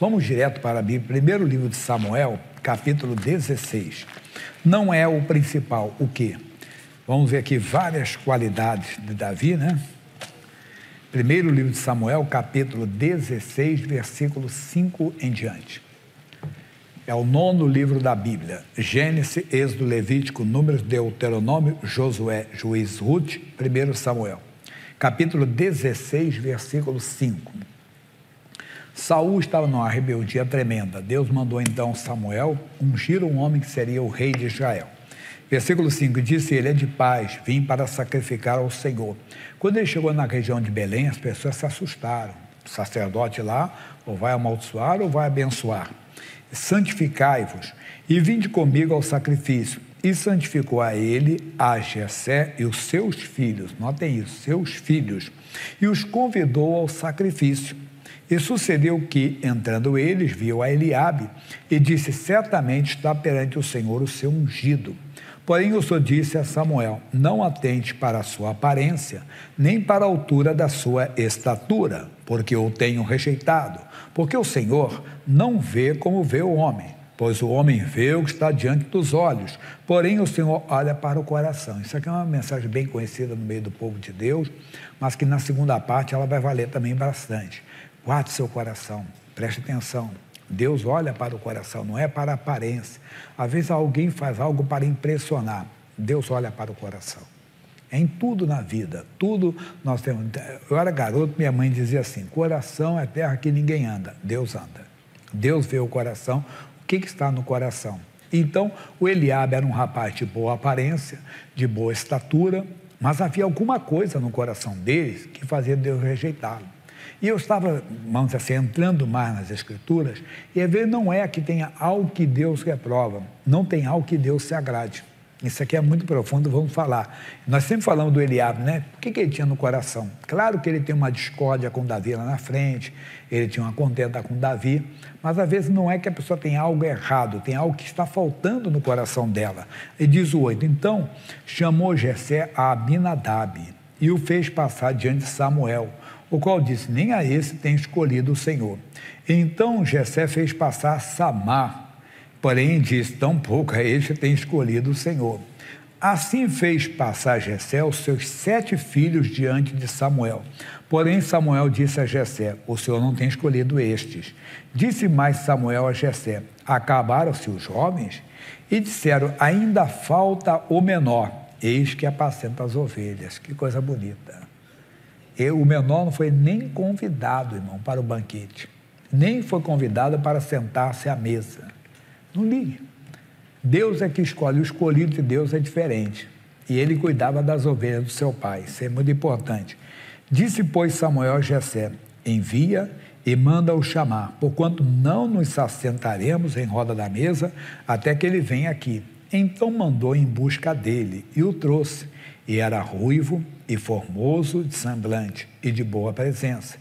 Vamos direto para a Bíblia, primeiro livro de Samuel, capítulo 16. Não é o principal, o quê? Vamos ver aqui várias qualidades de Davi, né? Primeiro livro de Samuel, capítulo 16, versículo 5 em diante. É o 9º livro da Bíblia. Gênesis, Êxodo, Levítico, Números, Deuteronômio, Josué, Juízes, Ruth, 1 Samuel. Capítulo 16, versículo 5. Saul estava numa rebeldia tremenda. Deus mandou então Samuel ungir um homem que seria o rei de Israel. Versículo 5, disse ele: é de paz, vim para sacrificar ao Senhor. Quando ele chegou na região de Belém, as pessoas se assustaram. O sacerdote lá, ou vai amaldiçoar ou vai abençoar. Santificai-vos e vinde comigo ao sacrifício. E santificou a ele, a Jessé e os seus filhos, notem isso, seus filhos, e os convidou ao sacrifício. E sucedeu que, entrando eles, viu a Eliabe e disse: certamente está perante o Senhor o seu ungido. Porém o Senhor disse a Samuel: não atente para a sua aparência, nem para a altura da sua estatura, porque o tenho rejeitado. Porque o Senhor não vê como vê o homem, pois o homem vê o que está diante dos olhos, porém o Senhor olha para o coração. Isso aqui é uma mensagem bem conhecida no meio do povo de Deus, mas que na segunda parte ela vai valer também bastante. Guarde seu coração, preste atenção. Deus olha para o coração, não é para a aparência. Às vezes alguém faz algo para impressionar. Deus olha para o coração. É em tudo na vida, tudo nós temos. Eu era garoto, minha mãe dizia assim: coração é terra que ninguém anda, Deus anda. Deus vê o coração, o que está no coração. Então, o Eliabe era um rapaz de boa aparência, de boa estatura, mas havia alguma coisa no coração deles que fazia Deus rejeitá-lo. E eu estava, vamos dizer assim, entrando mais nas Escrituras, e às vezes não é que tenha algo que Deus reprova, não tem algo que Deus se agrade. Isso aqui é muito profundo, vamos falar. Nós sempre falamos do Eliabe, né? O que ele tinha no coração? Claro que ele tem uma discórdia com Davi lá na frente, ele tinha uma contenda com Davi, mas às vezes não é que a pessoa tem algo errado, tem algo que está faltando no coração dela. E diz o 8, então chamou Jessé a Abinadab e o fez passar diante de Samuel, o qual disse: nem a esse tem escolhido o Senhor. Então Jessé fez passar Samar, porém disse: tampouco a este tem escolhido o Senhor. Assim fez passar Jessé os seus 7 filhos diante de Samuel. Porém Samuel disse a Jessé: o Senhor não tem escolhido estes. Disse mais Samuel a Jessé: acabaram-se os jovens? E disseram: ainda falta o menor, eis que apacenta as ovelhas. Que coisa bonita. O menor não foi nem convidado, irmão, para o banquete. Nem foi convidado para sentar-se à mesa. Não ligue. Deus é que escolhe. O escolhido de Deus é diferente. E ele cuidava das ovelhas do seu pai. Isso é muito importante. Disse, pois, Samuel a Jessé: envia e manda-o chamar, porquanto não nos assentaremos em roda da mesa até que ele venha aqui. Então mandou em busca dele e o trouxe. E era ruivo e formoso de semblante e de boa presença.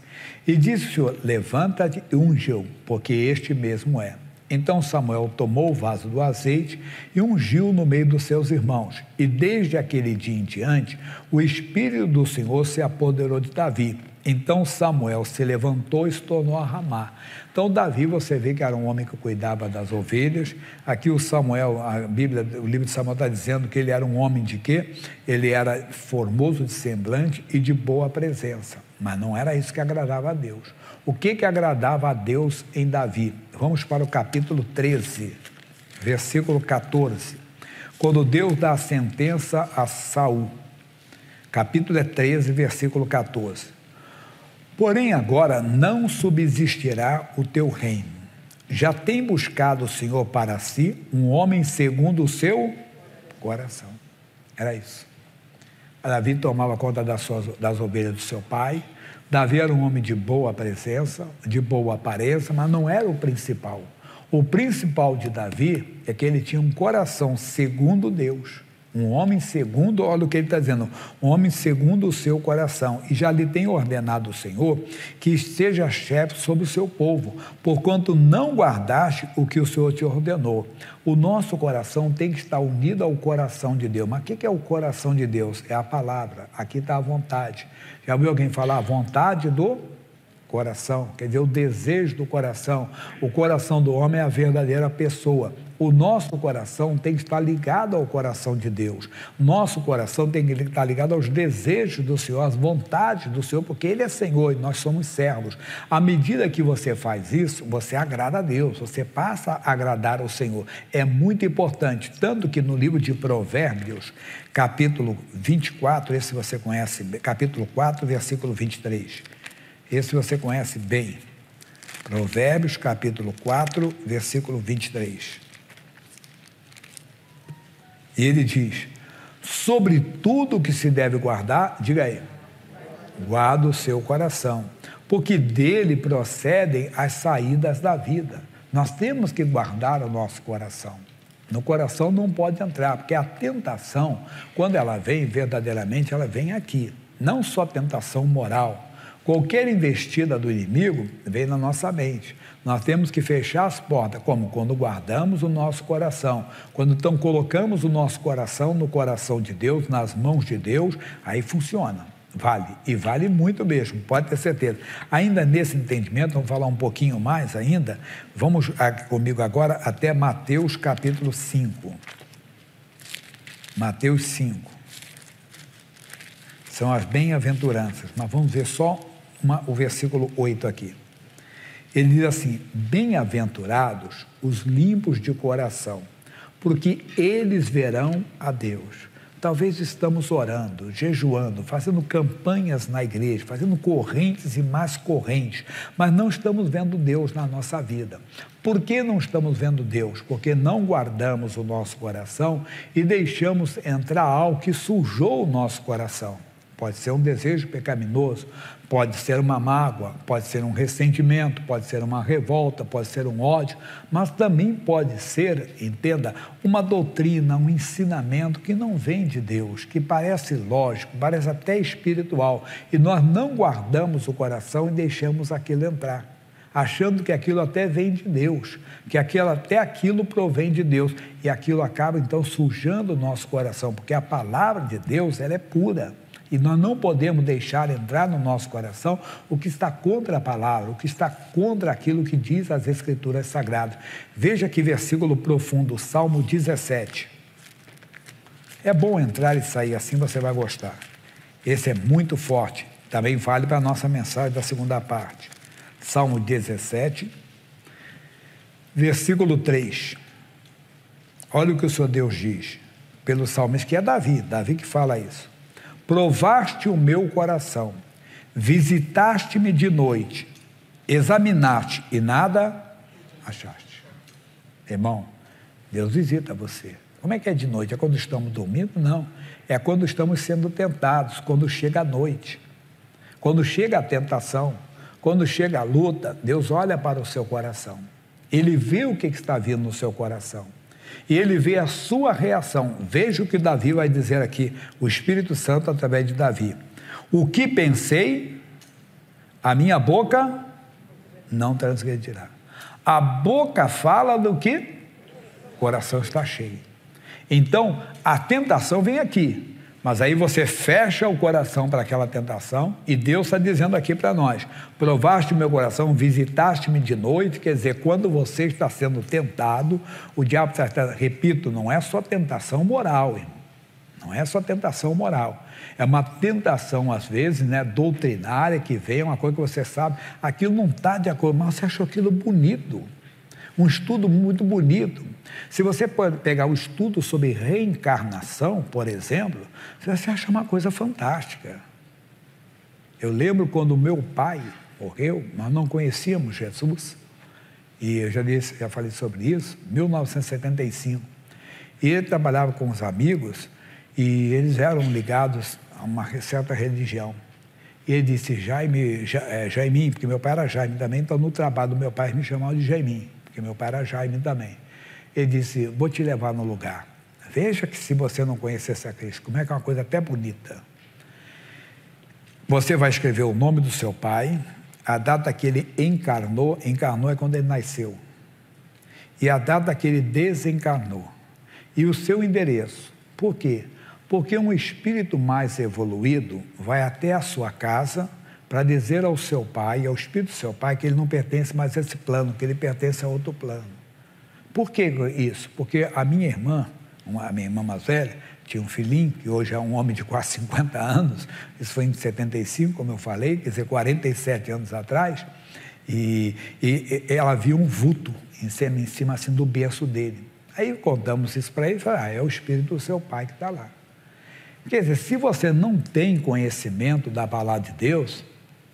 E disse o Senhor: levanta-te e unge-o, porque este mesmo é. Então Samuel tomou o vaso do azeite e ungiu no meio dos seus irmãos. E desde aquele dia em diante, o Espírito do Senhor se apoderou de Davi. Então Samuel se levantou e se tornou a Ramá. Então Davi, você vê que era um homem que cuidava das ovelhas. Aqui o Samuel, a Bíblia, o livro de Samuel está dizendo que ele era um homem de quê? Ele era formoso de semblante e de boa presença. Mas não era isso que agradava a Deus. O que agradava a Deus em Davi? Vamos para o capítulo 13, versículo 14. Quando Deus dá a sentença a Saul. Capítulo 13, versículo 14. Porém agora não subsistirá o teu reino. Já tem buscado o Senhor para si um homem segundo o seu coração. Era isso. Davi tomava conta das ovelhas do seu pai. Davi era um homem de boa presença, de boa aparência, mas não era o principal. O principal de Davi é que ele tinha um coração segundo Deus. Um homem segundo, olha o que ele está dizendo, um homem segundo o seu coração, e já lhe tem ordenado o Senhor que seja chefe sobre o seu povo, porquanto não guardaste o que o Senhor te ordenou. O nosso coração tem que estar unido ao coração de Deus. Mas o que é o coração de Deus? É a palavra, aqui está a vontade. Já ouviu alguém falar a vontade do coração, quer dizer, o desejo do coração. O coração do homem é a verdadeira pessoa. O nosso coração tem que estar ligado ao coração de Deus. Nosso coração tem que estar ligado aos desejos do Senhor, às vontades do Senhor, porque Ele é Senhor e nós somos servos. À medida que você faz isso, você agrada a Deus, você passa a agradar ao Senhor. É muito importante, tanto que no livro de Provérbios, capítulo 24, esse você conhece, capítulo 4, versículo 23. Esse você conhece bem. Provérbios, capítulo 4, versículo 23. E ele diz: sobre tudo que se deve guardar, diga aí, guarda o seu coração, porque dele procedem as saídas da vida. Nós temos que guardar o nosso coração. No coração não pode entrar, porque a tentação, quando ela vem, verdadeiramente, ela vem aqui. Não só tentação moral. Qualquer investida do inimigo vem na nossa mente. Nós temos que fechar as portas, como quando guardamos o nosso coração. Quando então colocamos o nosso coração no coração de Deus, nas mãos de Deus, aí funciona. Vale, e vale muito mesmo, pode ter certeza. Ainda nesse entendimento, vamos falar um pouquinho mais ainda. Vamos comigo agora até Mateus capítulo 5. Mateus 5. São as bem-aventuranças, mas vamos ver só o versículo 8 aqui. Ele diz assim: bem-aventurados os limpos de coração, porque eles verão a Deus. Talvez estamos orando, jejuando, fazendo campanhas na igreja, fazendo correntes e mais correntes, mas não estamos vendo Deus na nossa vida. Por que não estamos vendo Deus? Porque não guardamos o nosso coração e deixamos entrar algo que sujou o nosso coração. Pode ser um desejo pecaminoso, pode ser uma mágoa, pode ser um ressentimento, pode ser uma revolta, pode ser um ódio, mas também pode ser, entenda, uma doutrina, um ensinamento que não vem de Deus, que parece lógico, parece até espiritual, e nós não guardamos o coração e deixamos aquilo entrar, achando que aquilo até vem de Deus, que até aquilo provém de Deus, e aquilo acaba então sujando o nosso coração, porque a palavra de Deus, ela é pura. E nós não podemos deixar entrar no nosso coração o que está contra a palavra, o que está contra aquilo que diz as Escrituras Sagradas. Veja que versículo profundo, Salmo 17. É bom entrar e sair assim, você vai gostar. Esse é muito forte, também vale para a nossa mensagem da segunda parte. Salmo 17, versículo 3. Olha o que o Senhor Deus diz, pelo salmista, que é Davi que fala isso. Provaste o meu coração, visitaste-me de noite, examinaste e nada achaste. Irmão, Deus visita você. Como é que é de noite? É quando estamos dormindo? Não. É quando estamos sendo tentados, quando chega a noite, quando chega a tentação, quando chega a luta. Deus olha para o seu coração. Ele vê o que está vindo no seu coração. E ele vê a sua reação. Veja o que Davi vai dizer aqui, o Espírito Santo através de Davi. O que pensei, a minha boca não transgredirá. A boca fala do que? O coração está cheio. Então, a tentação vem aqui. Mas aí você fecha o coração para aquela tentação, e Deus está dizendo aqui para nós: provaste o meu coração, visitaste-me de noite. Quer dizer, quando você está sendo tentado, o diabo está, repito, não é só tentação moral, irmão. Não é só tentação moral, é uma tentação às vezes, né, doutrinária, que vem, uma coisa que você sabe, aquilo não está de acordo, mas você achou aquilo bonito, um estudo muito bonito. Se você pode pegar um estudo sobre reencarnação, por exemplo, você acha uma coisa fantástica. Eu lembro quando meu pai morreu, nós não conhecíamos Jesus, e eu já falei sobre isso, 1975, e ele trabalhava com os amigos, e eles eram ligados a uma certa religião. E ele disse: Jaiminho, porque meu pai era Jaime também, então no trabalho do meu pai me chamavam de Jaiminho, porque meu pai era Jaime também. Ele disse: vou te levar no lugar. Veja que se você não conhecesse a Cristo, como é que é uma coisa até bonita. Você vai escrever o nome do seu pai, a data que ele encarnou é quando ele nasceu, e a data que ele desencarnou, e o seu endereço. Por quê? Porque um espírito mais evoluído vai até a sua casa para dizer ao seu pai, ao espírito do seu pai, que ele não pertence mais a esse plano, que ele pertence a outro plano. Por que isso? Porque a minha irmã mais velha, tinha um filhinho, que hoje é um homem de quase 50 anos, isso foi em 75, como eu falei, quer dizer, 47 anos atrás, e ela viu um vulto em cima assim, do berço dele. Aí contamos isso para ele e falou, é o espírito do seu pai que está lá. Quer dizer, se você não tem conhecimento da palavra de Deus,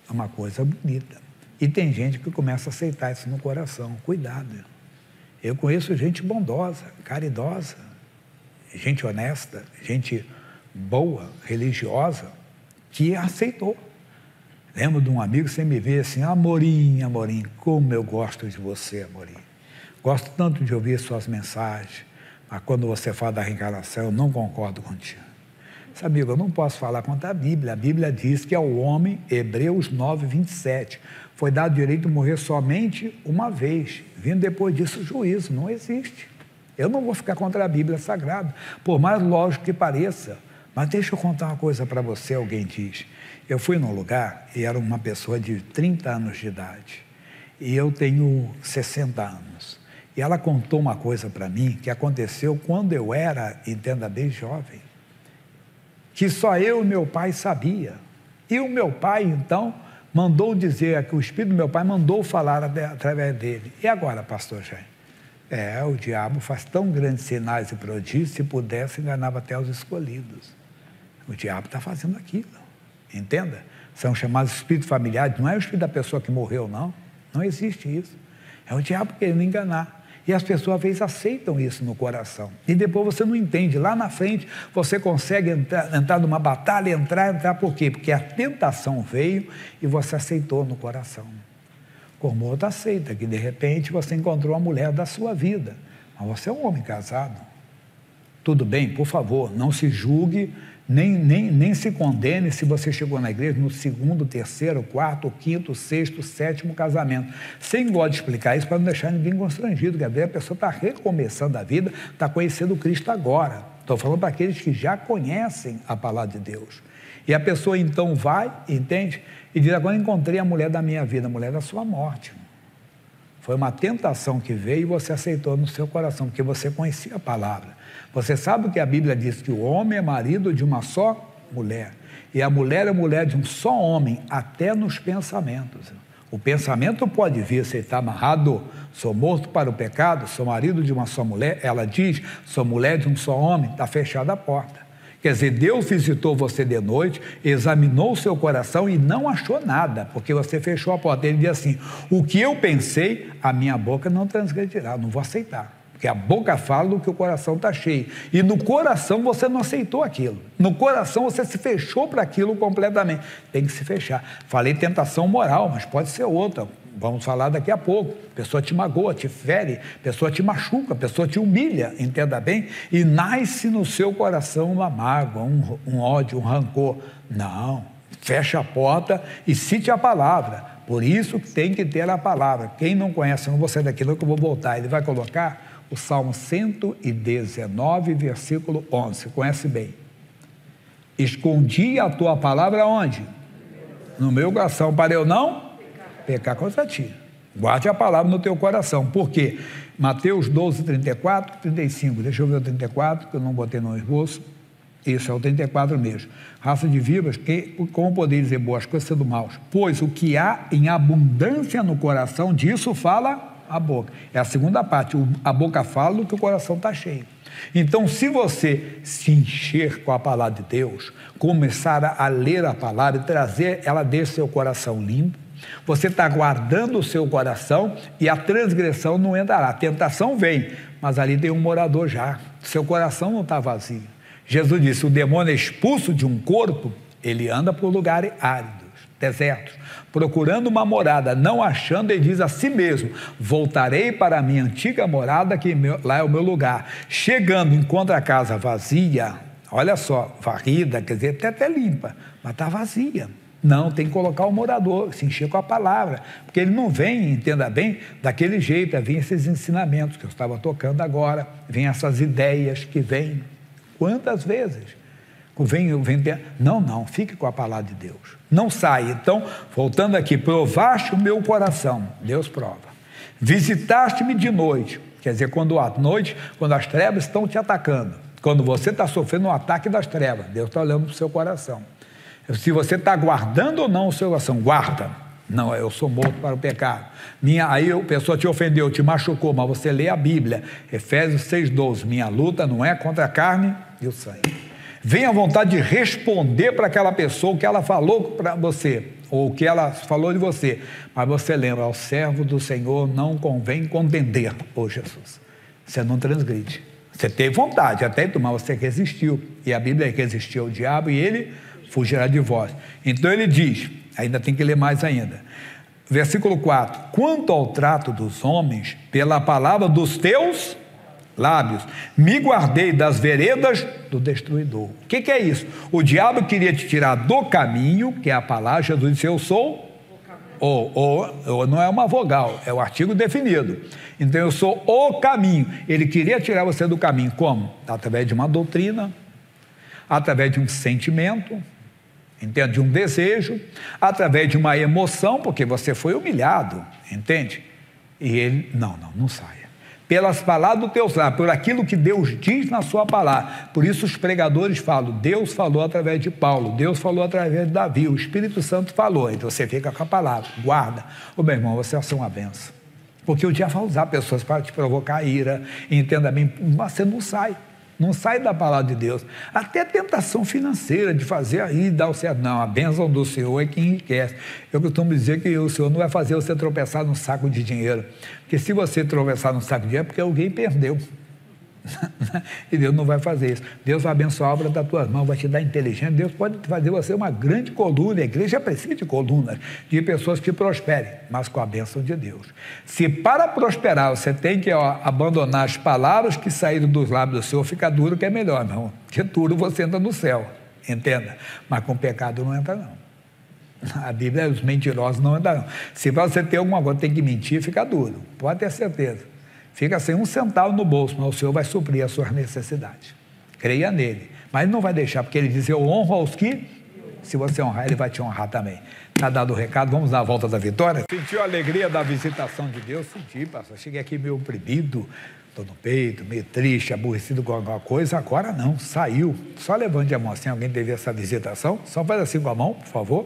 é uma coisa bonita. E tem gente que começa a aceitar isso no coração. Cuidado. Eu conheço gente bondosa, caridosa, gente honesta, gente boa, religiosa, que aceitou. Lembro de um amigo que sempre me vê assim, Amorim, Amorim, como eu gosto de você, Amorim. Gosto tanto de ouvir suas mensagens, mas quando você fala da reencarnação, eu não concordo contigo. Esse amigo, eu não posso falar contra a Bíblia. A Bíblia diz que ao homem, Hebreus 9, 27, foi dado direito de morrer somente uma vez, vindo depois disso o juízo. Não existe. Eu não vou ficar contra a Bíblia Sagrada, por mais lógico que pareça. Mas deixa eu contar uma coisa para você, alguém diz. Eu fui num lugar e era uma pessoa de 30 anos de idade. E eu tenho 60 anos. E ela contou uma coisa para mim que aconteceu quando eu era, entenda bem, jovem. Que só eu e meu pai sabia. E o meu pai, então, mandou dizer, que o Espírito do meu pai mandou falar através dele. E agora, pastor Jair? O diabo faz tão grandes sinais e prodígios, se pudesse, enganava até os escolhidos. O diabo está fazendo aquilo, entenda? São chamados espíritos familiares, não é o espírito da pessoa que morreu, não. Não existe isso. É o diabo querendo enganar. E as pessoas, às vezes, aceitam isso no coração. E depois você não entende. Lá na frente, você consegue entrar numa batalha, entrar por quê? Porque a tentação veio e você aceitou no coração. Como outra aceita, que de repente você encontrou a mulher da sua vida. Mas você é um homem casado. Tudo bem, por favor, não se julgue, nem se condene se você chegou na igreja no 2º, 3º, 4º, 5º, 6º, 7º casamento. Sem gosto de explicar isso para não deixar ninguém constrangido, que às vezes a pessoa está recomeçando a vida, está conhecendo Cristo agora. Estou falando para aqueles que já conhecem a palavra de Deus. E a pessoa então vai, entende? E diz, agora encontrei a mulher da minha vida, a mulher da sua morte. Foi uma tentação que veio e você aceitou no seu coração, porque você conhecia a palavra. Você sabe que a Bíblia diz que o homem é marido de uma só mulher. E a mulher é mulher de um só homem, até nos pensamentos. O pensamento pode vir, você está amarrado, sou morto para o pecado, sou marido de uma só mulher. Ela diz, sou mulher de um só homem, está fechada a porta. Quer dizer, Deus visitou você de noite, examinou o seu coração e não achou nada, porque você fechou a porta. Ele diz assim, o que eu pensei, a minha boca não transgredirá, não vou aceitar. Porque a boca fala do que o coração está cheio. E no coração você não aceitou aquilo. No coração você se fechou para aquilo completamente. Tem que se fechar. Falei tentação moral, mas pode ser outra. Vamos falar daqui a pouco. A pessoa te magoa, te fere, a pessoa te machuca, a pessoa te humilha, entenda bem? E nasce no seu coração uma mágoa, um ódio, um rancor. Não, fecha a porta e cite a palavra. Por isso tem que ter a palavra. Quem não conhece, eu não vou sair daquilo que eu vou voltar. Ele vai colocar o Salmo 119, versículo 11. Conhece bem. Escondi a tua palavra onde? No meu coração, para eu não pecar contra ti. Guarde a palavra no teu coração. Por quê? Mateus 12, 34, 35. Deixa eu ver o 34, que eu não botei no esboço. Isso, é o 34 mesmo. Raça de vivas, como podeis dizer boas coisas sendo maus? Pois o que há em abundância no coração, disso fala a boca. É a segunda parte. A boca fala do que o coração está cheio. Então, se você se encher com a palavra de Deus, começar a ler a palavra e trazer ela desse seu coração limpo, você está guardando o seu coração e a transgressão não entrará. A tentação vem, mas ali tem um morador já. Seu coração não está vazio. Jesus disse, o demônio é expulso de um corpo, ele anda por lugares áridos, desertos, procurando uma morada, não achando, ele diz a si mesmo, voltarei para a minha antiga morada, que lá é o meu lugar. Chegando, encontra a casa vazia, olha só, varrida, quer dizer, até limpa, mas está vazia. Não, tem que colocar o morador, se encher com a palavra, porque ele não vem, entenda bem, daquele jeito, vem esses ensinamentos que eu estava tocando agora, vem essas ideias que vêm. Quantas vezes? Não, fique com a palavra de Deus. Não saia. Então, voltando aqui, provaste o meu coração. Deus prova. Visitaste-me de noite. Quer dizer, quando à noite, quando as trevas estão te atacando. Quando você está sofrendo um ataque das trevas, Deus está olhando para o seu coração. Se você está guardando ou não o seu coração, guarda. Não, eu sou morto para o pecado. Aí a pessoa te ofendeu, te machucou, mas você lê a Bíblia. Efésios 6,12. Minha luta não é contra a carne e o sangue. Vem a vontade de responder para aquela pessoa o que ela falou para você, ou o que ela falou de você. Mas você lembra, ao servo do Senhor não convém contender. Ô Jesus, você não transgride. Você teve vontade até de tomar, você resistiu. E a Bíblia resistiu ao diabo e ele fugirá de vós. Então ele diz, ainda tem que ler mais ainda. Versículo 4. Quanto ao trato dos homens, pela palavra dos teus lábios, me guardei das veredas do destruidor. O que é isso? O diabo queria te tirar do caminho, que é a palavra. Jesus disse, eu sou ou não é uma vogal, é o artigo definido. Então eu sou o caminho. Ele queria tirar você do caminho. Como? Através de uma doutrina, através de um sentimento, entende? De um desejo, através de uma emoção, porque você foi humilhado, entende? E ele, não saia. Pelas palavras dos teus lábios, por aquilo que Deus diz na sua palavra. Por isso os pregadores falam, Deus falou através de Paulo, Deus falou através de Davi, o Espírito Santo falou. Então você fica com a palavra, guarda. Ô meu irmão, você vai ser uma benção. Porque o diabo vai usar pessoas para te provocar ira, entenda bem, você não sai da palavra de Deus. Até tentação financeira de fazer aí, dar o certo. Não, a bênção do Senhor é que enriquece. Eu costumo dizer que o Senhor não vai fazer você tropeçar num saco de dinheiro. Porque se você tropeçar num saco de dinheiro, é porque alguém perdeu. E Deus não vai fazer isso. Deus vai abençoar a obra das tuas mãos, vai te dar inteligência. Deus pode fazer você uma grande coluna. A igreja precisa de colunas, de pessoas que prosperem, mas com a bênção de Deus. Se para prosperar você tem que abandonar as palavras que saíram dos lábios do Senhor, fica duro que é melhor, não. Porque duro você entra no céu, entenda. Mas com pecado não entra, não. A Bíblia, os mentirosos não entram, não. Se para você ter alguma coisa tem que mentir, fica duro, pode ter certeza. Fica sem um centavo no bolso, mas o Senhor vai suprir as suas necessidades. Creia nele. Mas ele não vai deixar, porque ele diz, eu honro aos que, se você honrar, ele vai te honrar também. Está dado o recado, vamos dar a volta da vitória? Sentiu a alegria da visitação de Deus? Senti, pastor. Cheguei aqui meio oprimido, estou no peito, meio triste, aborrecido com alguma coisa. Agora não, saiu. Só levante a mão assim, alguém teve essa visitação? Só faz assim com a mão, por favor.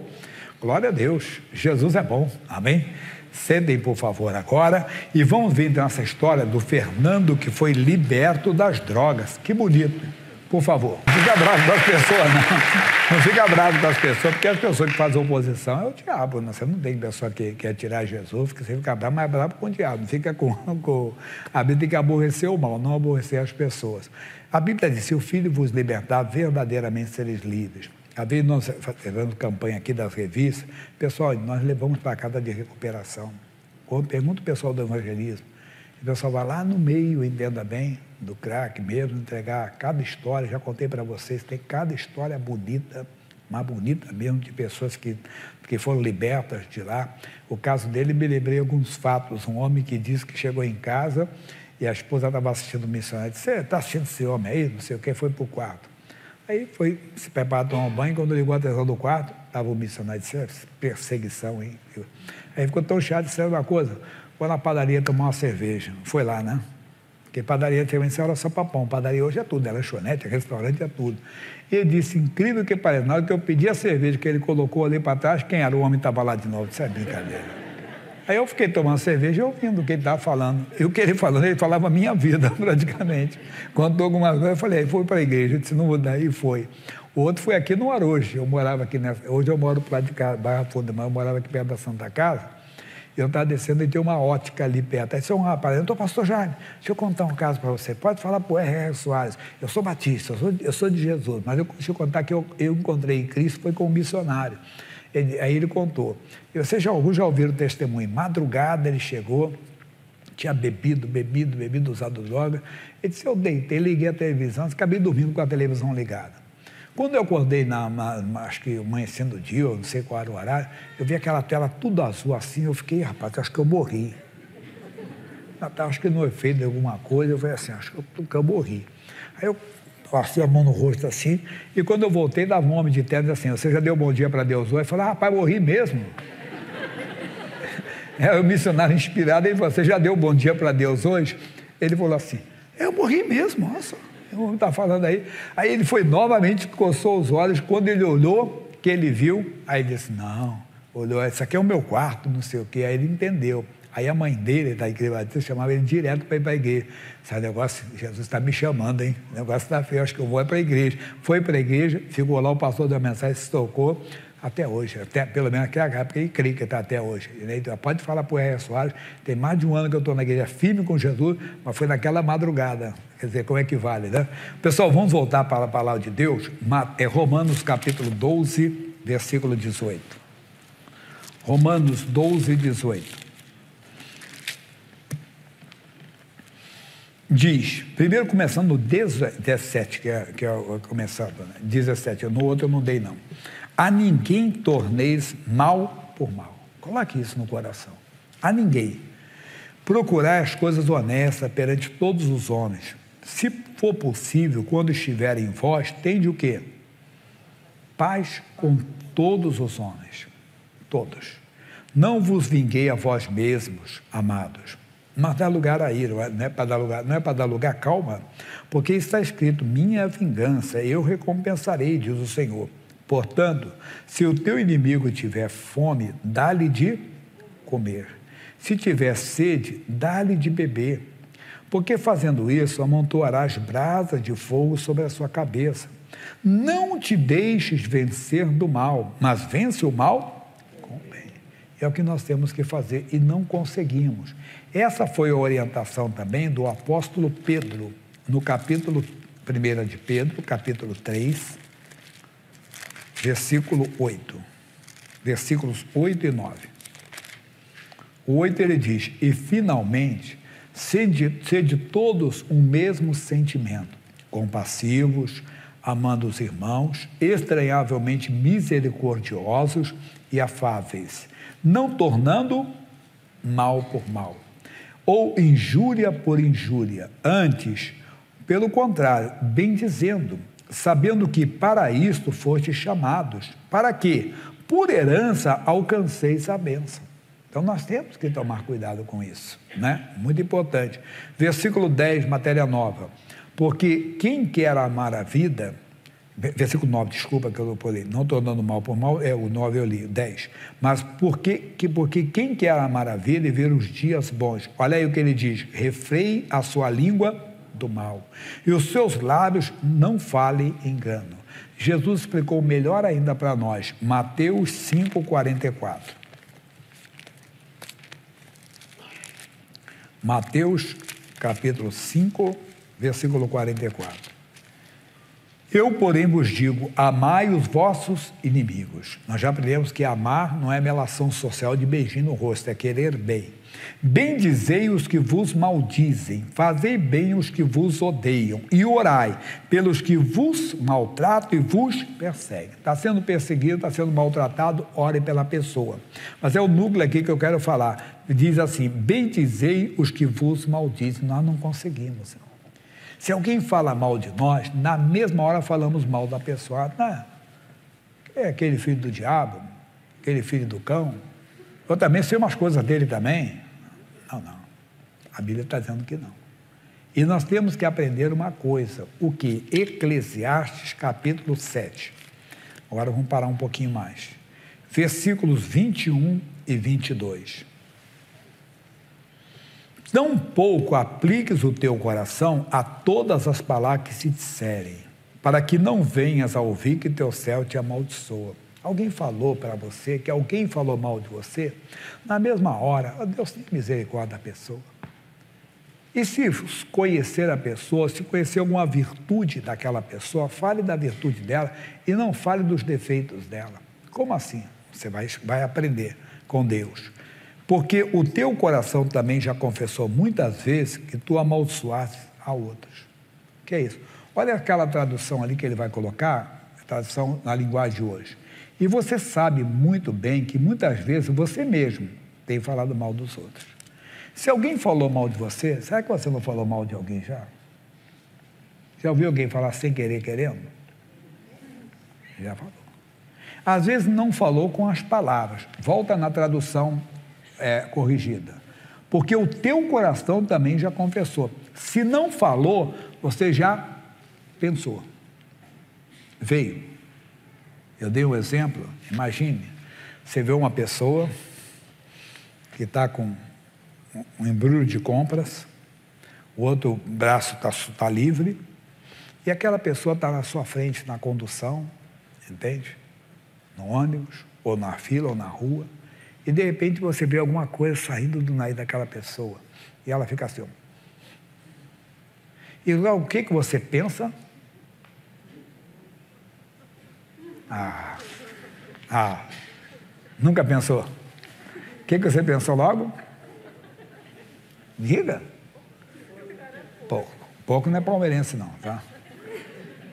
Glória a Deus. Jesus é bom. Amém? Sentem, por favor, agora, e vamos ver então essa história do Fernando que foi liberto das drogas. Que bonito, por favor. Não fica bravo com as pessoas, não. Não fica bravo com as pessoas, porque as pessoas que fazem oposição é o diabo. Não? Você não tem pessoa que quer tirar Jesus, porque você fica bravo, mas é bravo com o diabo. Não fica com... A Bíblia tem que aborrecer o mal, não aborrecer as pessoas. A Bíblia diz, se o Filho vos libertar, verdadeiramente sereis livres. Às vezes nós fazendo campanha aqui das revistas, pessoal, nós levamos para a casa de recuperação. Pergunta o pessoal do evangelismo. O pessoal vai lá no meio, entenda bem, do crack mesmo, entregar cada história. Já contei para vocês, tem cada história bonita, mais bonita mesmo, de pessoas que foram libertas de lá. O caso dele, me lembrei alguns fatos. Um homem que disse que chegou em casa e a esposa estava assistindo o missionário. Disse, você está assistindo esse homem aí? Não sei o que, foi para o quarto. Aí foi se preparar, tomar um banho, quando ligou a televisão do quarto, estava o missionário, disse, perseguição, hein? Aí ficou tão chato, disse, uma coisa, vou na padaria tomar uma cerveja. Foi lá, né? Porque padaria antigamente era só papão, padaria hoje é tudo, é lanchonete, é restaurante, é tudo. E ele disse, incrível que pareça, na hora que eu pedi a cerveja que ele colocou ali para trás, quem era o homem estava lá de novo, isso é brincadeira. Aí eu fiquei tomando cerveja e ouvindo o que ele estava falando. E o que ele falando, ele falava a minha vida, praticamente. Contou algumas coisas, eu falei, foi para a igreja. Eu disse, não vou dar, e foi. O outro foi aqui no Arojo. Eu morava aqui, hoje eu moro para lá de casa, Barra Funda, mas eu morava aqui perto da Santa Casa. Eu estava descendo e tem uma ótica ali perto. Aí disse, um rapaz, eu estou, pastor Jaime, deixa eu contar um caso para você. Pode falar para o R.R. Soares. Eu sou batista, eu sou de Jesus. Mas deixa eu contar que eu encontrei Cristo, foi com um missionário. Aí ele contou. E vocês já ouviram o testemunho. Madrugada ele chegou, tinha bebido, usado droga. Ele disse, eu deitei, liguei a televisão, acabei dormindo com a televisão ligada. Quando eu acordei, acho que amanhecendo o dia, ou não sei qual era o horário, eu vi aquela tela tudo azul assim, eu fiquei, rapaz, acho que eu morri. Acho que no efeito de alguma coisa, eu falei assim, acho que eu morri. Aí eu passei a mão no rosto assim, e quando eu voltei, dava um homem de terno assim, você já deu bom dia para Deus hoje? Eu falei, rapaz, morri mesmo. O missionário inspirado, ele falou, você já deu bom dia para Deus hoje? Ele falou assim, eu morri mesmo, nossa, o homem está falando aí. Aí ele foi novamente, coçou os olhos, quando ele olhou, que ele viu, aí ele disse, não, olhou, esse aqui é o meu quarto, não sei o quê, aí ele entendeu. Aí a mãe dele, da igreja, chamava ele direto para ir para a igreja. Esse negócio, Jesus está me chamando, hein? O negócio está feio, acho que eu vou para a igreja. Foi para a igreja, ficou lá, o pastor deu uma mensagem, se tocou, até hoje, até, pelo menos aquela época, ele crê que está até hoje. Então, pode falar para o R. Soares, tem mais de um ano que eu estou na igreja firme com Jesus, mas foi naquela madrugada. Quer dizer, como é que vale, né? Pessoal, vamos voltar para a palavra de Deus, Romanos capítulo 12, versículo 18. Romanos 12, 18. Diz, primeiro começando no 17, que é começando, né? 17, no outro eu não dei não. A ninguém torneis mal por mal. Coloque isso no coração. A ninguém. Procurai as coisas honestas perante todos os homens. Se for possível, quando estiver em vós, tende o quê? Paz com todos os homens. Todos. Não vos vinguei a vós mesmos, amados, mas dá lugar a ira, não é para dar lugar a calma, porque está escrito, minha vingança, eu recompensarei, diz o Senhor. Portanto, se o teu inimigo tiver fome, dá-lhe de comer. Se tiver sede, dá-lhe de beber. Porque fazendo isso, amontoarás brasas de fogo sobre a sua cabeça. Não te deixes vencer do mal, mas vence o mal com o bem. É o que nós temos que fazer e não conseguimos. Essa foi a orientação também do apóstolo Pedro, no capítulo 1 de Pedro, capítulo 3, versículo 8. Versículos 8 e 9. O 8 ele diz, e finalmente, sede todos um mesmo sentimento, compassivos, amando os irmãos, estranhavelmente misericordiosos e afáveis, não tornando mal por mal, ou injúria por injúria, antes, pelo contrário, bendizendo, sabendo que para isto fostes chamados, para que, por herança, alcanceis a bênção. Então, nós temos que tomar cuidado com isso, né? Muito importante. Versículo 10, matéria nova. Porque quem quer amar a vida... Versículo 9, desculpa que eu não pulei. Não tornando mal por mal, o 9 eu li, 10. Mas porque quem quer amar a vida e ver os dias bons, olha aí o que ele diz, refreie a sua língua do mal, e os seus lábios não falem engano. Jesus explicou melhor ainda para nós, Mateus 5,44. Mateus, capítulo 5, versículo 44. Eu, porém, vos digo, amai os vossos inimigos. Nós já aprendemos que amar não é melação social de beijinho no rosto, é querer bem. Bendizei os que vos maldizem, fazei bem os que vos odeiam, e orai pelos que vos maltratam e vos perseguem. Está sendo perseguido, está sendo maltratado, ore pela pessoa. Mas é o núcleo aqui que eu quero falar. Diz assim, bendizei os que vos maldizem. Nós não conseguimos, irmão. Se alguém fala mal de nós, na mesma hora falamos mal da pessoa. Não, é aquele filho do diabo, aquele filho do cão. Eu também sei umas coisas dele também. Não. A Bíblia está dizendo que não. E nós temos que aprender uma coisa. O que? Eclesiastes capítulo 7. Agora vamos parar um pouquinho mais. Versículos 21 e 22. Tampouco apliques o teu coração a todas as palavras que se disserem, para que não venhas a ouvir que teu céu te amaldiçoa. Alguém falou para você, que alguém falou mal de você, na mesma hora, Deus tem misericórdia da pessoa. E se conhecer a pessoa, se conhecer alguma virtude daquela pessoa, fale da virtude dela e não fale dos defeitos dela. Como assim? Você vai aprender com Deus. Porque o teu coração também já confessou muitas vezes que tu amaldiçoaste a outros. O que é isso? Olha aquela tradução ali que ele vai colocar, a tradução na linguagem de hoje. E você sabe muito bem que muitas vezes você mesmo tem falado mal dos outros. Se alguém falou mal de você, será que você não falou mal de alguém já? Já ouviu alguém falar sem querer, querendo? Já falou. Às vezes não falou com as palavras. Volta na tradução corrigida. Porque o teu coração também já confessou. Se não falou, você já pensou. Veio. Eu dei um exemplo. Imagine, você vê uma pessoa que está com um embrulho de compras, o outro braço está livre, e aquela pessoa está na sua frente na condução, entende? No ônibus, ou na fila, ou na rua, e de repente você vê alguma coisa saindo do nariz daquela pessoa, e ela fica assim. E lá, o que você pensa? Nunca pensou? O que você pensou logo? Diga. Porco. Porco não é palmeirense não, tá?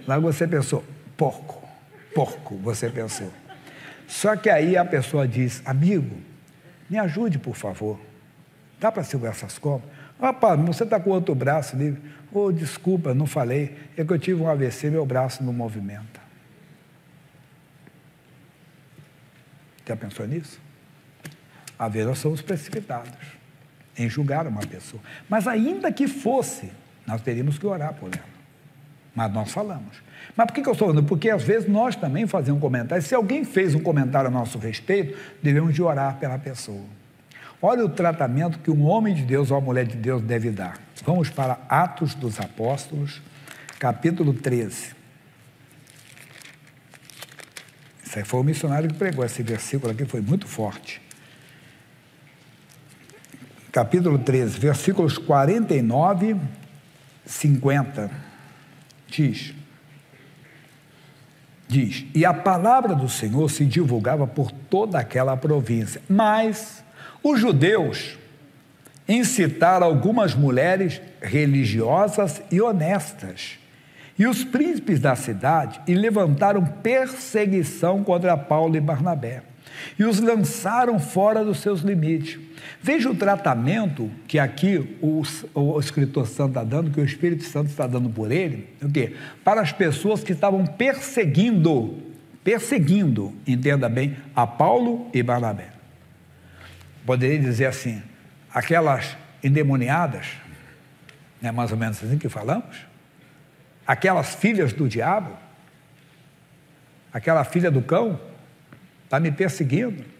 Logo você pensou, porco, você pensou. Só que aí a pessoa diz, amigo, me ajude, por favor. Dá para segurar essas compras? Rapaz, você está com o outro braço livre. Desculpa, não falei. É que eu tive um AVC, meu braço não movimenta. Já pensou nisso? Às vezes nós somos precipitados em julgar uma pessoa. Mas ainda que fosse, nós teríamos que orar por ela. Mas nós falamos. Mas por que eu estou falando? Porque às vezes nós também fazemos um comentário. Se alguém fez um comentário a nosso respeito, devemos de orar pela pessoa. Olha o tratamento que um homem de Deus ou uma mulher de Deus deve dar. Vamos para Atos dos Apóstolos, capítulo 13. Esse aí foi o missionário que pregou esse versículo aqui, foi muito forte. Capítulo 13, versículos 49, 50. Diz, e a palavra do Senhor se divulgava por toda aquela província, mas os judeus incitaram algumas mulheres religiosas e honestas, e os príncipes da cidade, e levantaram perseguição contra Paulo e Barnabé, e os lançaram fora dos seus limites. Veja o tratamento que aqui o escritor santo está dando, que o Espírito Santo está dando por ele, o quê? Para as pessoas que estavam perseguindo, entenda bem, a Paulo e Barnabé. Poderia dizer assim, aquelas endemoniadas, não é mais ou menos assim que falamos? Aquelas filhas do diabo, aquela filha do cão, está me perseguindo.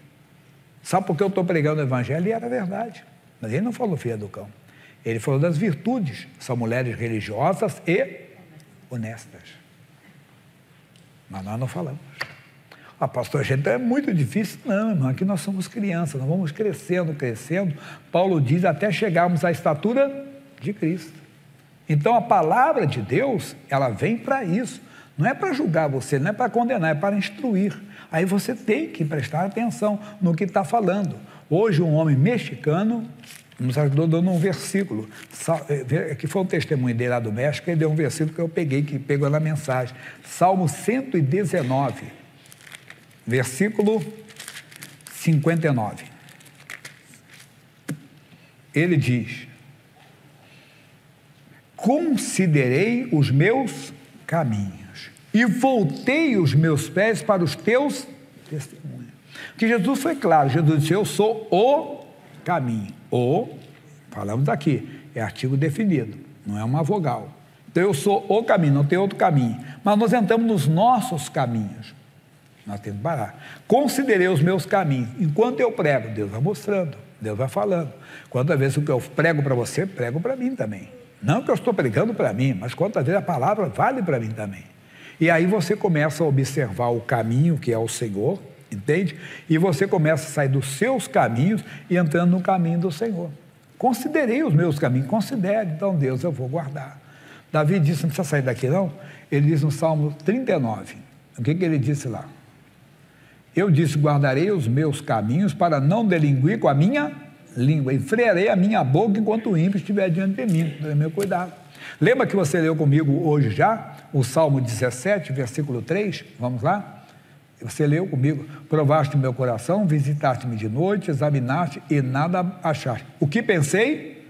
Sabe por que eu estou pregando o evangelho? E era verdade. Mas ele não falou filha do cão. Ele falou das virtudes. São mulheres religiosas e honestas. Mas nós não falamos. Pastor, gente, é muito difícil. Não, irmão, aqui nós somos crianças, nós vamos crescendo. Paulo diz até chegarmos à estatura de Cristo. Então a palavra de Deus, ela vem para isso. Não é para julgar você, não é para condenar, é para instruir. Aí você tem que prestar atenção no que está falando. Hoje um homem mexicano nos ajudou dando um versículo, que foi um testemunho dele lá do México, ele deu um versículo que eu peguei, que pegou na mensagem. Salmo 119, versículo 59. Ele diz, considerei os meus caminhos e voltei os meus pés para os teus testemunhos. Porque Jesus foi claro, Jesus disse, eu sou o caminho. Falamos aqui, é artigo definido, não é uma vogal. Então eu sou o caminho, não tem outro caminho. Mas nós entramos nos nossos caminhos. Nós temos que parar. Considerei os meus caminhos. Enquanto eu prego, Deus vai mostrando, Deus vai falando. Quantas vezes o que eu prego para você, prego para mim também. Não que eu estou pregando para mim, mas quantas vezes a palavra vale para mim também. E aí você começa a observar o caminho que é o Senhor, entende? E você começa a sair dos seus caminhos e entrando no caminho do Senhor. Considerei os meus caminhos, considere, então Deus, eu vou guardar. Davi disse, não precisa sair daqui não, ele diz no Salmo 39, o que ele disse lá? Eu disse, guardarei os meus caminhos para não delinquir com a minha língua, e frearei a minha boca enquanto o ímpio estiver diante de mim, tenha meu cuidado. Lembra que você leu comigo hoje já, o Salmo 17, versículo 3, vamos lá? Você leu comigo, provaste o meu coração, visitaste-me de noite, examinaste e nada achaste. O que pensei?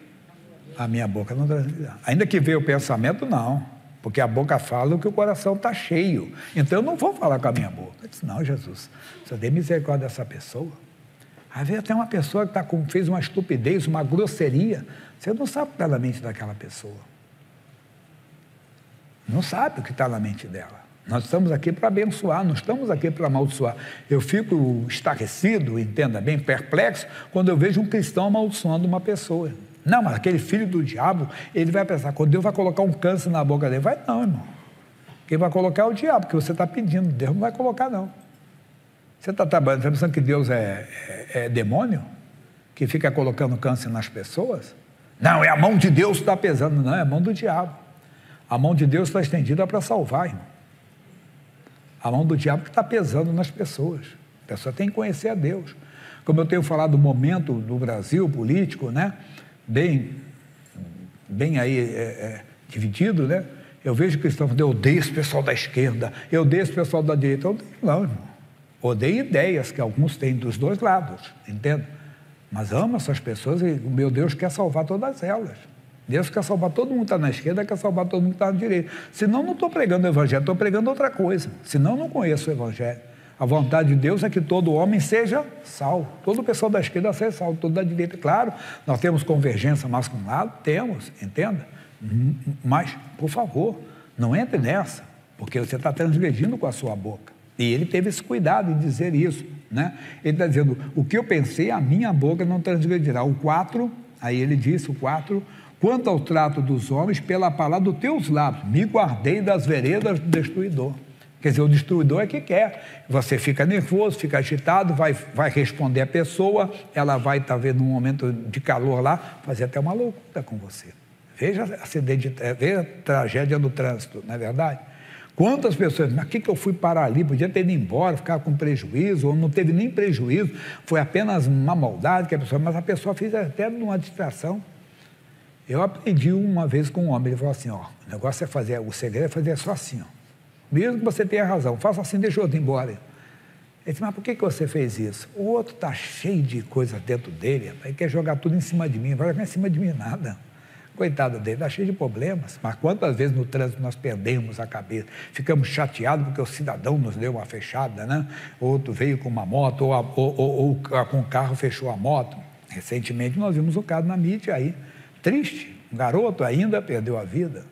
A minha boca não tranquila. Ainda que veio o pensamento, não. porque a boca fala o que o coração está cheio. Então eu não vou falar com a minha boca. Eu disse, não, Jesus, você dê misericórdia dessa pessoa. Às vezes tem uma pessoa que fez uma estupidez, uma grosseria, você não sabe o que está na mente daquela pessoa. Não sabe o que está na mente dela. Nós estamos aqui para abençoar, não estamos aqui para amaldiçoar. Eu fico estarrecido, entenda bem, perplexo, quando eu vejo um cristão amaldiçoando uma pessoa. Não, mas aquele filho do diabo, ele vai pensar, quando Deus vai colocar um câncer na boca dele, vai não, irmão. Quem vai colocar é o diabo, que você está pedindo, Deus não vai colocar não. Você está trabalhando, está pensando que Deus é demônio? Que fica colocando câncer nas pessoas? Não, é a mão de Deus que está pesando, não, é a mão do diabo. A mão de Deus está estendida para salvar, irmão. A mão do diabo que está pesando nas pessoas. A pessoa tem que conhecer a Deus. Como eu tenho falado do momento do Brasil político, né? Bem aí dividido, né? Eu vejo cristãos falando, eu odeio esse pessoal da esquerda, eu odeio esse pessoal da direita. Eu odeio, não, irmão. Odeio ideias que alguns têm dos dois lados, entende? Mas amo essas pessoas e o meu Deus quer salvar todas elas. Deus quer salvar todo mundo que está na esquerda, quer salvar todo mundo que está na direita. Senão não estou pregando o evangelho, estou pregando outra coisa. Senão não conheço o evangelho. A vontade de Deus é que todo homem seja salvo. Todo pessoal da esquerda seja salvo, todo da direita. Claro, nós temos convergência mais com um lado, temos, entenda? Mas, por favor, não entre nessa, porque você está transgredindo com a sua boca. E ele teve esse cuidado em dizer isso, né? Ele está dizendo, o que eu pensei, a minha boca não transgredirá. O 4, aí ele disse, o 4, quanto ao trato dos homens, pela palavra dos teus lábios, me guardei das veredas do destruidor. Quer dizer, o destruidor é que quer. Você fica nervoso, fica agitado, vai responder a pessoa, ela vai, talvez, num momento de calor lá, fazer até uma loucura com você. Veja veja a tragédia do trânsito, não é verdade? Quantas pessoas, mas que eu fui parar ali? Podia ter ido embora, ficar com prejuízo, ou não teve nem prejuízo, foi apenas uma maldade que a pessoa, mas a pessoa fez até numa distração. Eu aprendi uma vez com um homem, ele falou assim, ó, o negócio é fazer, o segredo é fazer só assim, ó. Mesmo que você tenha razão, faça assim, deixa eu ir embora. Ele disse, mas por que você fez isso? O outro está cheio de coisa dentro dele, ele quer jogar tudo em cima de mim, não vai jogar em cima de mim nada. Coitado dele, está cheio de problemas. Mas quantas vezes no trânsito nós perdemos a cabeça, ficamos chateados porque o cidadão nos deu uma fechada, né? Outro veio com uma moto, ou com o carro fechou a moto. Recentemente nós vimos o caso na mídia aí, triste, um garoto ainda perdeu a vida.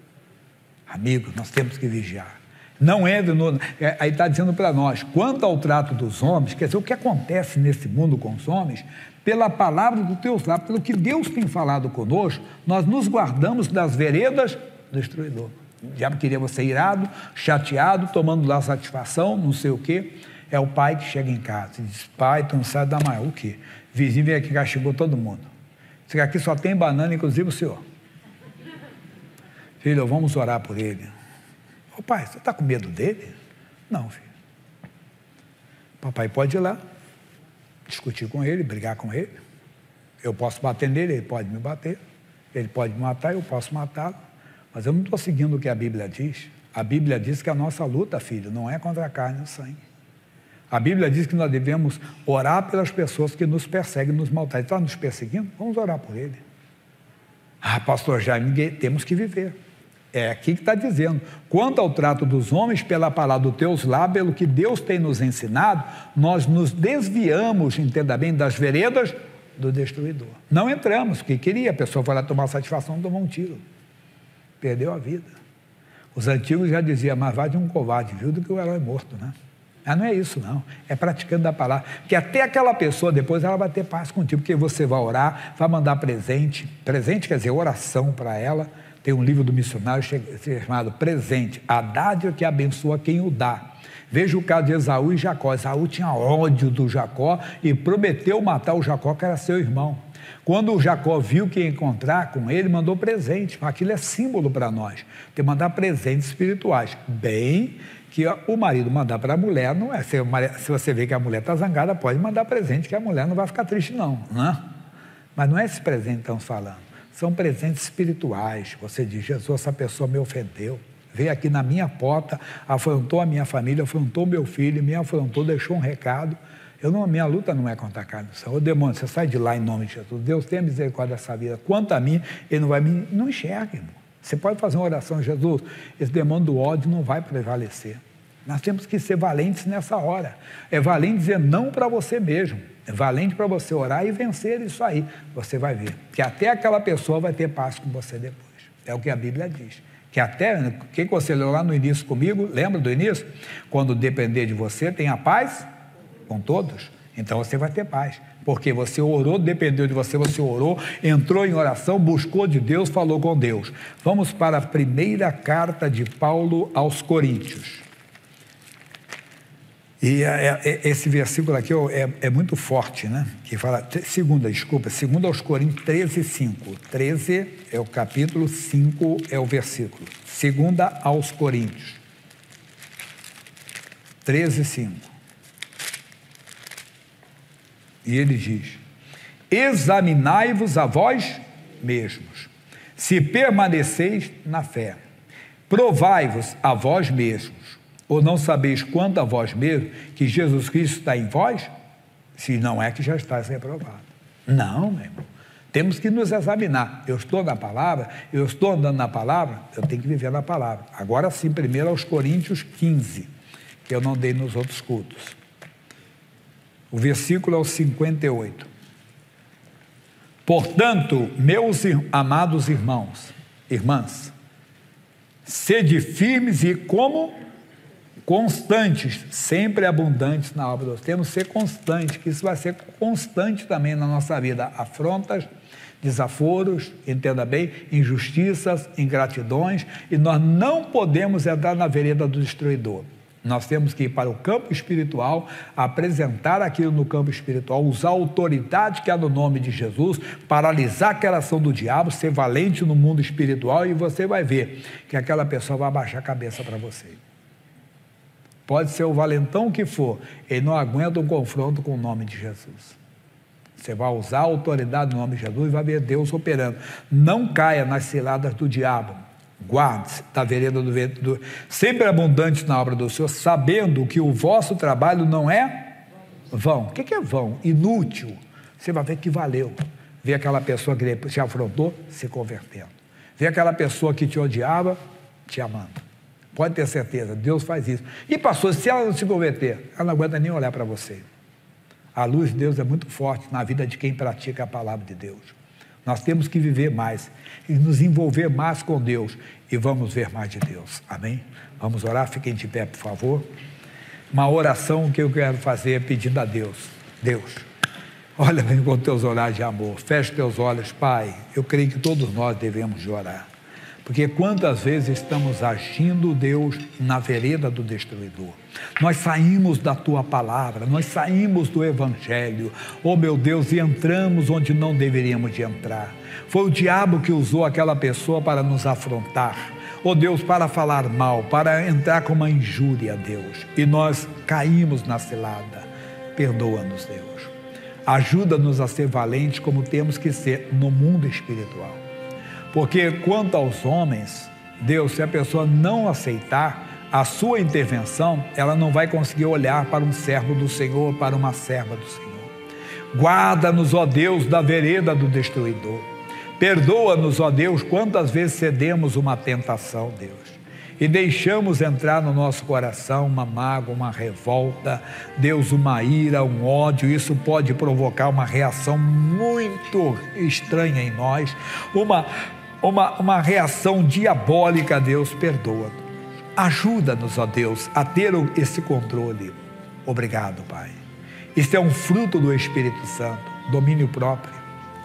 Amigos, nós temos que vigiar. Não entre no... Aí está dizendo para nós, quanto ao trato dos homens, quer dizer, o que acontece nesse mundo com os homens, pela palavra dos teus lábios, pelo que Deus tem falado conosco, nós nos guardamos das veredas do destruidor. O diabo queria você irado, chateado, tomando lá satisfação, não sei o quê. É o pai que chega em casa e diz, pai, tu não sabe da maior, o quê? O vizinho veio aqui, castigou todo mundo. Isso aqui só tem banana, inclusive o senhor. Filho, vamos orar por ele. Ô pai, você está com medo dele? Não, filho. Papai pode ir lá, discutir com ele, brigar com ele. Eu posso bater nele, ele pode me bater. Ele pode me matar, eu posso matá-lo. Mas eu não estou seguindo o que a Bíblia diz. A Bíblia diz que a nossa luta, filho, não é contra a carne e o sangue. A Bíblia diz que nós devemos orar pelas pessoas que nos perseguem, nos maltratam. Está nos perseguindo? Vamos orar por ele. Ah, pastor Jaime, temos que viver. É aqui que está dizendo, quanto ao trato dos homens, pela palavra dos teus lábios, pelo que Deus tem nos ensinado, nós nos desviamos, entenda bem, das veredas do destruidor. Não entramos, porque queria, a pessoa foi lá tomar satisfação, tomou um tiro. Perdeu a vida. Os antigos já diziam, mas vai de um covarde, viu, do que o herói morto, né? Mas não é isso, não. É praticando a palavra. Que até aquela pessoa, depois, ela vai ter paz contigo, porque você vai orar, vai mandar presente. Presente quer dizer oração para ela. Tem um livro do missionário chamado Presente, a dádiva que abençoa quem o dá. Veja o caso de Esaú e Jacó. Esaú tinha ódio do Jacó e prometeu matar o Jacó, que era seu irmão. Quando o Jacó viu que ia encontrar com ele, mandou presente. Aquilo é símbolo para nós. Tem que mandar presentes espirituais. Bem que o marido mandar para a mulher, não é. Se você vê que a mulher está zangada, pode mandar presente, que a mulher não vai ficar triste, não. Mas não é esse presente que estamos falando. São presentes espirituais. Você diz, Jesus, essa pessoa me ofendeu. Veio aqui na minha porta, afrontou a minha família, afrontou meu filho, me afrontou, deixou um recado. Minha luta não é contra a carne. Ô demônio, você sai de lá em nome de Jesus. Deus tenha misericórdia dessa vida. Quanto a mim, ele não vai me... Não enxerga, irmão. Você pode fazer uma oração: Jesus, esse demônio do ódio não vai prevalecer. Nós temos que ser valentes nessa hora. É valente dizer não para você mesmo. É valente para você orar e vencer isso aí. Você vai ver que até aquela pessoa vai ter paz com você depois. É o que a Bíblia diz. Que até, o que você leu lá no início comigo, lembra do início? Quando depender de você, tenha paz com todos. Então você vai ter paz. Porque você orou, dependeu de você, você orou, entrou em oração, buscou de Deus, falou com Deus. Vamos para a primeira carta de Paulo aos Coríntios. E esse versículo aqui é muito forte, né? Que fala, segunda aos Coríntios 13, 5. 13 é o capítulo, 5 é o versículo. Segunda aos Coríntios 13, 5. E ele diz: examinai-vos a vós mesmos, se permaneceis na fé. Provai-vos a vós mesmos. Ou não sabeis quanto a vós mesmos que Jesus Cristo está em vós? Se não é que já está reprovado. Não, meu irmão. Temos que nos examinar. Eu estou na palavra, eu estou andando na palavra, eu tenho que viver na palavra. Agora sim, primeiro aos Coríntios 15, que eu não dei nos outros cultos. O versículo é o 58. Portanto, meus amados irmãs, sede firmes e como constantes, sempre abundantes na obra de Deus. Temos que ser constantes, que isso vai ser constante também na nossa vida. Afrontas, desaforos, entenda bem, injustiças, ingratidões, e nós não podemos entrar na vereda do destruidor. Nós temos que ir para o campo espiritual, apresentar aquilo no campo espiritual, usar a autoridade que há no nome de Jesus, paralisar aquela ação do diabo, ser valente no mundo espiritual, e você vai ver que aquela pessoa vai abaixar a cabeça para você. Pode ser o valentão que for, ele não aguenta um confronto com o nome de Jesus. Você vai usar a autoridade no nome de Jesus e vai ver Deus operando. Não caia nas ciladas do diabo. Guarde-se da vereda do sempre abundante na obra do Senhor, sabendo que o vosso trabalho não é vão. O que é vão? Inútil. Você vai ver que valeu. Ver aquela pessoa que te afrontou se convertendo. Ver aquela pessoa que te odiava te amando. Pode ter certeza, Deus faz isso. E pastor, se ela não se converter, ela não aguenta nem olhar para você. A luz de Deus é muito forte na vida de quem pratica a palavra de Deus. Nós temos que viver mais e nos envolver mais com Deus e vamos ver mais de Deus. Amém? Vamos orar, fiquem de pé, por favor. Uma oração que eu quero fazer pedindo a Deus. Deus, olha bem com teus olhares de amor, feche teus olhos, Pai. Eu creio que todos nós devemos orar. Porque quantas vezes estamos agindo, Deus, na vereda do destruidor. Nós saímos da Tua palavra, nós saímos do Evangelho, oh meu Deus, e entramos onde não deveríamos de entrar. Foi o diabo que usou aquela pessoa para nos afrontar, oh Deus, para falar mal, para entrar com uma injúria, Deus. E nós caímos na cilada. Perdoa-nos, Deus. Ajuda-nos a ser valentes como temos que ser no mundo espiritual. Porque quanto aos homens, Deus, se a pessoa não aceitar a sua intervenção, ela não vai conseguir olhar para um servo do Senhor, para uma serva do Senhor. Guarda-nos, ó Deus, da vereda do destruidor. Perdoa-nos, ó Deus, quantas vezes cedemos uma tentação, Deus, e deixamos entrar no nosso coração uma mágoa, uma revolta, Deus, uma ira, um ódio. Isso pode provocar uma reação muito estranha em nós, uma reação diabólica. Deus, perdoa. Ajuda-nos, ó Deus, a ter esse controle. Obrigado, Pai. Isso é um fruto do Espírito Santo, domínio próprio.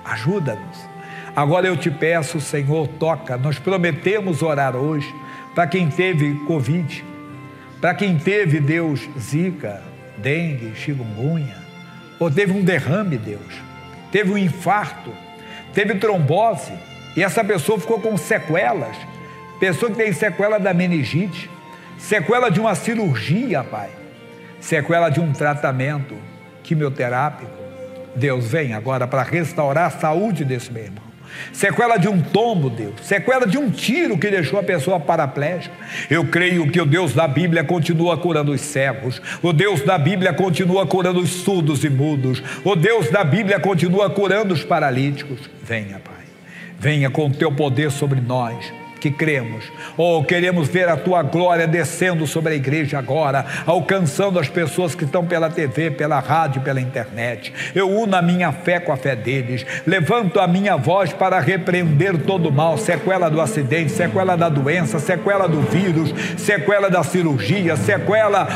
Ajuda-nos. Agora eu te peço, Senhor, toca. Nós prometemos orar hoje para quem teve Covid, para quem teve, Deus, zika, dengue, chikungunya, ou teve um derrame, Deus, teve um infarto, teve trombose, e essa pessoa ficou com sequelas, pessoa que tem sequela da meningite, sequela de uma cirurgia, Pai, sequela de um tratamento quimioterápico. Deus, vem agora para restaurar a saúde desse meu irmão. Sequela de um tombo, Deus, sequela de um tiro que deixou a pessoa paraplégica. Eu creio que o Deus da Bíblia continua curando os cegos, o Deus da Bíblia continua curando os surdos e mudos, o Deus da Bíblia continua curando os paralíticos. Venha, Pai, venha com o teu poder sobre nós, que cremos. Oh, queremos ver a tua glória descendo sobre a igreja agora, alcançando as pessoas que estão pela TV, pela rádio, pela internet. Eu uno a minha fé com a fé deles, levanto a minha voz para repreender todo o mal, sequela do acidente, sequela da doença, sequela do vírus, sequela da cirurgia, sequela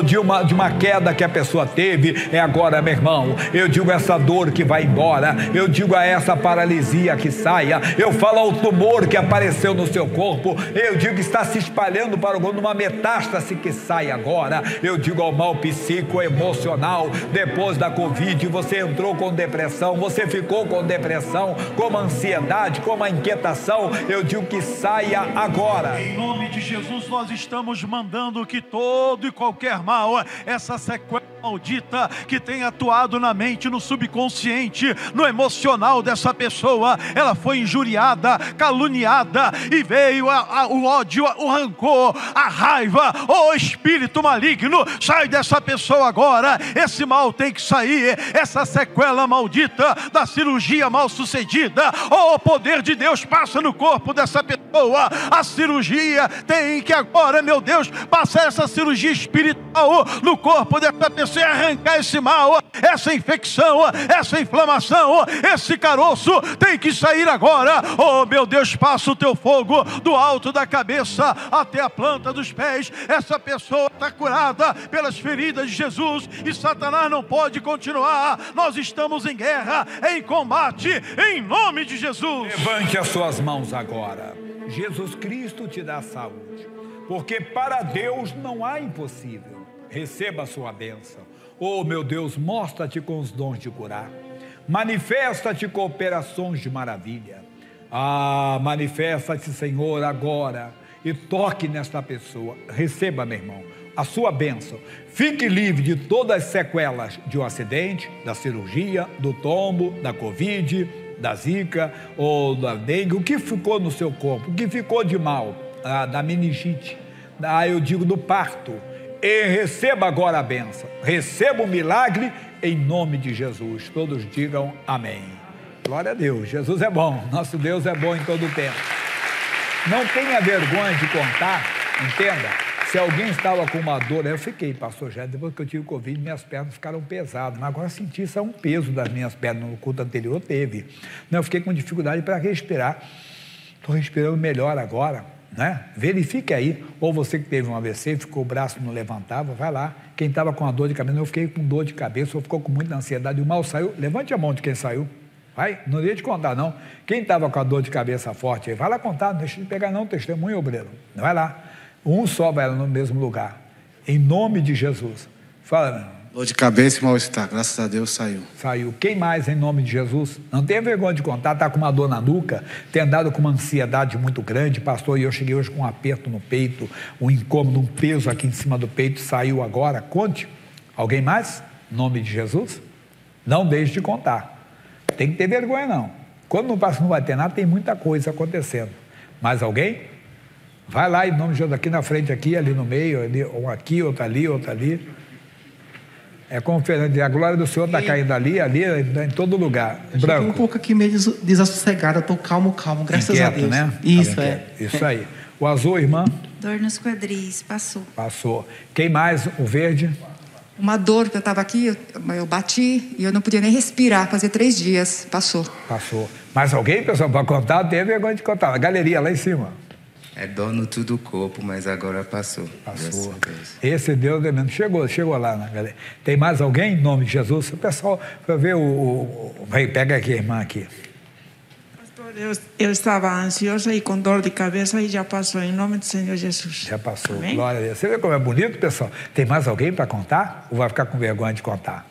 de uma queda que a pessoa teve. É agora, meu irmão. Eu digo essa dor que vai embora, eu digo a essa paralisia que saia, eu falo ao tumor que apareceu no seu corpo, eu digo que está se espalhando para uma metástase que sai agora, eu digo ao mal psicoemocional, depois da Covid, você entrou com depressão, você ficou com depressão, com uma ansiedade, com uma inquietação, eu digo que saia agora. Em nome de Jesus, nós estamos mandando que todo e qualquer mal, essa sequela maldita que tem atuado na mente, no subconsciente, no emocional dessa pessoa, ela foi injuriada, caluniada, e veio o ódio, o rancor, a raiva, o espírito maligno, sai dessa pessoa agora, esse mal tem que sair, essa sequela maldita da cirurgia mal sucedida, o poder de Deus passa no corpo dessa pessoa, a cirurgia tem que agora, meu Deus, passar essa cirurgia espiritual no corpo dessa pessoa e arrancar esse mal, essa infecção, essa inflamação, esse caroço tem que sair agora. Oh meu Deus, passa o teu fogo do alto da cabeça até a planta dos pés. Essa pessoa está curada pelas feridas de Jesus e Satanás não pode continuar. Nós estamos em guerra, em combate, em nome de Jesus. Levante as suas mãos agora. Jesus Cristo te dá saúde, porque para Deus não há impossível. Receba a sua bênção. Oh meu Deus, mostra-te com os dons de curar, manifesta-te com operações de maravilha. Manifesta-te, Senhor, agora e toque nesta pessoa. Receba, meu irmão, a sua bênção. Fique livre de todas as sequelas de um acidente, da cirurgia, do tombo, da Covid, da zika ou da dengue, o que ficou no seu corpo, o que ficou de mal, da meningite, eu digo do parto. E receba agora a bênção, receba o milagre em nome de Jesus. Todos digam amém. Glória a Deus, Jesus é bom, nosso Deus é bom em todo o tempo. Não tenha vergonha de contar, entenda, se alguém estava com uma dor, eu fiquei, pastor Jé, depois que eu tive Covid, minhas pernas ficaram pesadas, mas agora senti isso, um peso das minhas pernas, no culto anterior teve. Eu fiquei com dificuldade para respirar, estou respirando melhor agora. Né? Verifique aí, ou você que teve um AVC, ficou o braço não levantava, vai lá. Quem estava com a dor de cabeça, eu fiquei com dor de cabeça, ou ficou com muita ansiedade, o mal saiu, levante a mão de quem saiu, vai, não ia te contar não. Quem estava com a dor de cabeça forte aí, vai lá contar, não deixa de pegar não, testemunho, obreiro, vai lá, um só vai lá no mesmo lugar, em nome de Jesus. Fala, meu irmão. Dor de cabeça e mal-estar, graças a Deus saiu. Saiu. Quem mais em nome de Jesus? Não tenha vergonha de contar, está com uma dor na nuca, tem andado com uma ansiedade muito grande, pastor, e eu cheguei hoje com um aperto no peito, um incômodo, um peso aqui em cima do peito, saiu agora, conte. Alguém mais? Em nome de Jesus? Não deixe de contar. Tem que ter vergonha não. Quando não passa, não vai ter nada, tem muita coisa acontecendo. Mais alguém? Vai lá em nome de Jesus, aqui na frente, aqui, ali no meio, ali, um aqui, outro ali, outro ali. É como Fernando, a glória do Senhor está caindo ali, em todo lugar. Branco. Um pouco aqui meio desassossegado, eu estou calmo, graças inquieto, a Deus. Né? Isso, Isso aí. O azul, irmã? Dor nos quadris, passou. Passou. Quem mais? O verde? Uma dor que eu estava aqui, eu bati e eu não podia nem respirar, fazia 3 dias, passou. Passou. Mais alguém, pessoal, para contar? Tem vergonha de contar. A galeria lá em cima. É dor no todo o corpo, mas agora passou. Passou. Esse Deus mesmo chegou lá na galera. Tem mais alguém em nome de Jesus? O pessoal vai ver pega aqui, irmã, aqui. Pastor, eu estava ansiosa e com dor de cabeça e já passou, em nome do Senhor Jesus. Já passou. Amém? Glória a Deus. Você vê como é bonito, pessoal? Tem mais alguém para contar? Ou vai ficar com vergonha de contar?